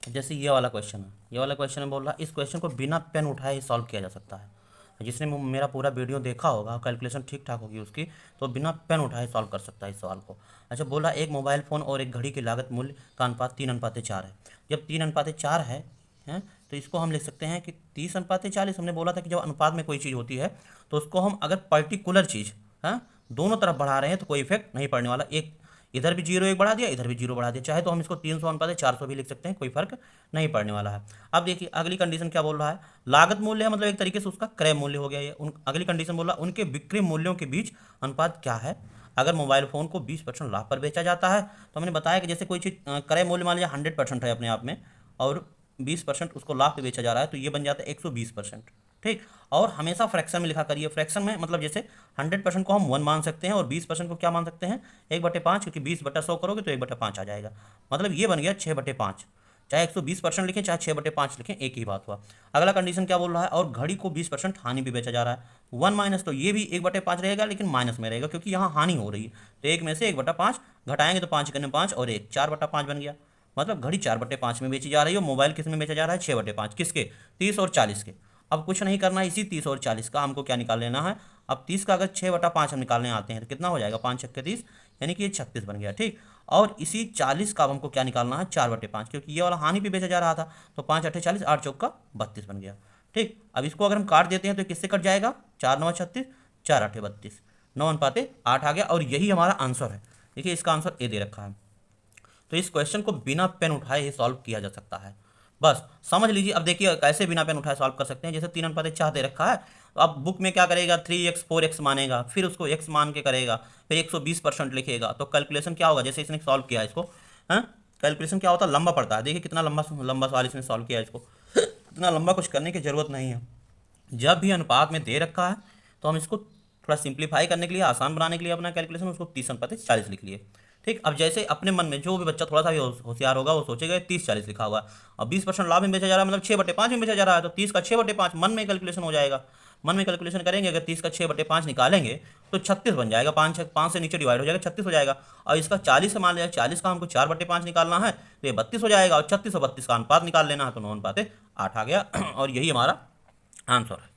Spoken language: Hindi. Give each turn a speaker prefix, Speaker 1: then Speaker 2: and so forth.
Speaker 1: जैसे ये वाला क्वेश्चन है, ये वाला क्वेश्चन में बोल रहा है इस क्वेश्चन को बिना पेन उठाए ही सॉल्व किया जा सकता है। जिसने मेरा पूरा वीडियो देखा होगा, कैलकुलेशन ठीक ठाक होगी उसकी, तो बिना पेन उठाए सॉल्व कर सकता है इस सवाल को। अच्छा, बोला एक मोबाइल फ़ोन और एक घड़ी की लागत मूल्य का अनुपात 3:4 है। जब 3:4 है हैं, तो इसको हम लिख सकते हैं कि 30:40। हमने बोला था कि जब अनुपात में कोई चीज़ होती है तो उसको हम अगर पर्टिकुलर चीज़ है दोनों तरफ बढ़ा रहे हैं तो कोई इफेक्ट नहीं पड़ने वाला। एक इधर भी जीरो एक बढ़ा दिया, इधर भी जीरो बढ़ा दिया, चाहे तो हम इसको 300:400 भी लिख सकते हैं, कोई फर्क नहीं पड़ने वाला है। अब देखिए अगली कंडीशन क्या बोल रहा है, लागत मूल्य है मतलब एक तरीके से उसका क्रय मूल्य हो गया ये। अगली कंडीशन बोल रहा है उनके बिक्री मूल्यों के बीच अनुपात क्या है अगर मोबाइल फ़ोन को 20% लाभ पर बेचा जाता है। तो हमने बताया कि जैसे कोई चीज़ क्रय मूल्य मान लीजिए 100% है अपने आप में, और 20% उसको लाभ पे बेचा जा रहा है, तो ये बन जाता है 120%। ठीक, और हमेशा फ्रैक्शन में लिखा करिए। फ्रैक्शन में मतलब जैसे 100% को हम 1 मान सकते हैं और 20% को क्या मान सकते हैं, 1/5, क्योंकि 20/100 करोगे तो 1/5 आ जाएगा। मतलब ये बन गया 6/5। चाहे 120% लिखें चाहे 6/5 लिखें, एक ही बात हुआ। अगला कंडीशन क्या बोल रहा है, और घड़ी को 20% हानि भी बेचा जा रहा है। 1 माइनस, तो ये भी 1/5 रहेगा लेकिन माइनस में रहेगा क्योंकि यहाँ हानि हो रही है। तो एक में से 1/5 घटाएंगे तो 5 करने 5 और 1 4/5 बन गया। मतलब घड़ी 4/5 में बेची जा रही है और मोबाइल किस में बेचा जा रहा है, 6/5। किसके, 30 और 40 के। अब कुछ नहीं करना है, इसी 30 और 40 का हमको क्या निकाल लेना है। अब 30 का अगर 6/5 हम निकालने आते हैं तो कितना हो जाएगा, 5 छक्के 30, यानी कि ये 36 बन गया। ठीक, और इसी 40 का अब हमको क्या निकालना है, 4/5, क्योंकि ये वाला हानि भी बेचा जा रहा था। तो 5 8 40, 8 चौक का 32 बन गया। ठीक, अब इसको अगर हम काट देते हैं तो किससे कट जाएगा, 4 9 36, 4 8 32, 9:8 आ गया। और यही हमारा आंसर है। देखिए इसका आंसर ए दे रखा है। तो इस क्वेश्चन को बिना पेन उठाए ही सॉल्व किया जा सकता है। बस समझ लीजिए। अब देखिए कैसे बिना पेन उठाए सॉल्व कर सकते हैं। जैसे 3:4 दे रखा है, तो अब बुक में क्या करेगा, 3x 4x मानेगा, फिर उसको x मान के करेगा, फिर 120% लिखेगा। तो कैलकुलेशन क्या होगा, जैसे इसने सॉल्व किया इसको, हाँ, कैलकुलेशन क्या होता है, लंबा पड़ता है। देखिए कितना लंबा लंबा सवाल इसने सॉल्व किया इसको। इतना लंबा कुछ करने की जरूरत नहीं है। जब भी अनुपात में दे रखा है तो हम इसको थोड़ा सिंप्लीफाई करने के लिए, आसान बनाने के लिए अपना कैलकुलेशन उसको 30:40 लिख लिए। ठीक, अब जैसे अपने मन में जो भी बच्चा थोड़ा सा भी होशियार होगा वो सोचेगा 30 40 लिखा हुआ है और 20% लाभ में बेचा जा रहा है, मतलब 6/5 में बेचा जा रहा है, तो 30 का 6/5 मन में कैलकुलेशन हो जाएगा। मन में कैलकुलेशन करेंगे, अगर 30 का 6/5 निकालेंगे तो 36 बन जाएगा। 5 से नीचे डिवाइड हो जाएगा, 36 हो जाएगा। और इसका 40 से मान लिया, 40 का हमको 4/5 निकालना है तो ये 32 हो जाएगा। और 36 और 32 का अनुपात निकाल लेना है तो 9:8 आ गया। और यही हमारा आंसर है।